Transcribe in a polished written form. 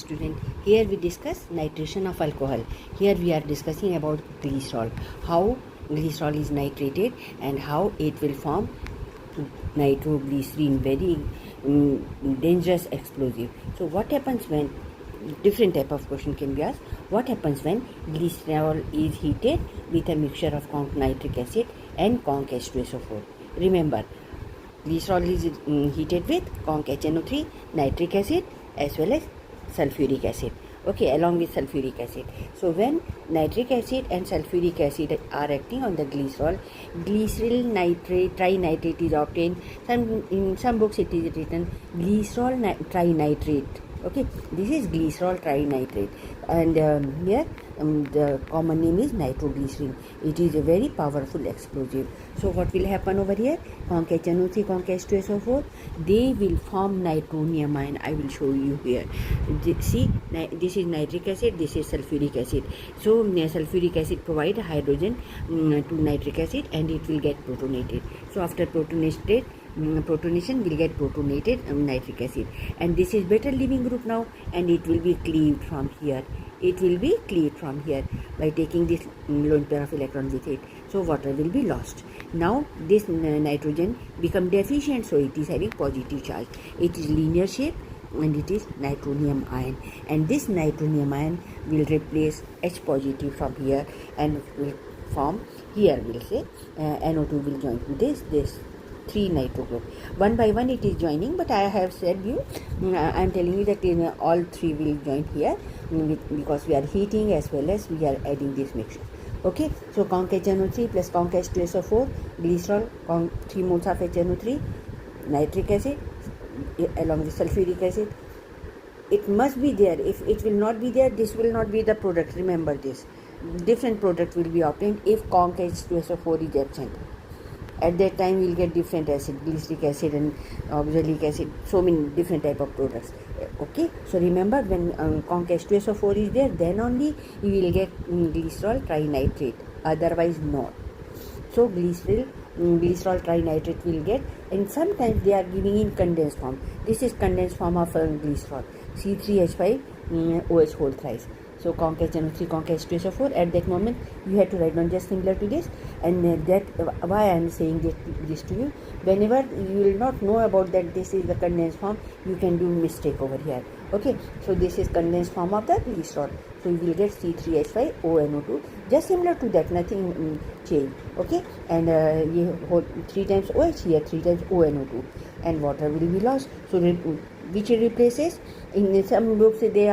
student. Here we discuss nitration of alcohol. Here we are discussing about glycerol, how glycerol is nitrated and how it will form nitroglycerin, very dangerous explosive. So what happens when, different type of question can be asked, what happens when glycerol is heated with a mixture of conc nitric acid and conc H2SO4? Remember, glycerol is heated with conc HNO3, nitric acid as well as sulfuric acid, okay, along with sulfuric acid. So when nitric acid and sulfuric acid are acting on the glycerol, glyceryl nitrate trinitrate is obtained. In some books it is written glycerol trinitrate. Okay, this is glycerol trinitrate, and here the common name is nitroglycerin. It is a very powerful explosive. So what will happen over here? Conc HNO3, conc H2SO4, they will form nitronium ion. I will show you here. See, this is nitric acid, this is sulfuric acid. So sulfuric acid provide hydrogen to nitric acid and it will get protonated. So after protonation will get protonated nitric acid, and this is better leaving group now, and it will be cleaved from here. It will be cleaved from here by taking this lone pair of electron with it. So water will be lost. Now this nitrogen become deficient, so it is having positive charge. It is linear shape and it is nitronium ion, and this nitronium ion will replace H positive from here and will form here, we'll say NO2 will join to this 3 nitro group. One by one it is joining, but I have said you, I am telling you that all 3 will join here because we are heating as well as we are adding this mixture. Okay, so conc HNO3 plus conc H2SO4, glycerol, conc 3 moles of HNO3, nitric acid along with sulfuric acid. It must be there. If it will not be there, this will not be the product. Remember this. Different product will be obtained if conc H2SO4 is absent. At that time we will get different acid, glyceric acid and oxalic acid, so many different type of products. Okay, so remember, when conc H2SO4 is there, then only you will get glycerol trinitrate, otherwise not. So glycerol trinitrate will get, and sometimes they are giving in condensed form. This is condensed form of glycerol, C3H5 OH whole thrice. So conc HNO3, conc H2SO4, at that moment you have to write down just similar to this, and that why I am saying this to you. Whenever you will not know about that this is the condensed form, you can do mistake over here. Okay, so this is condensed form of the glycerol, so you will get C3H5ONO2, just similar to that, nothing change. Okay, and 3 times OH, here 3 times ONO2, and water will be lost. So which replaces, in some books they are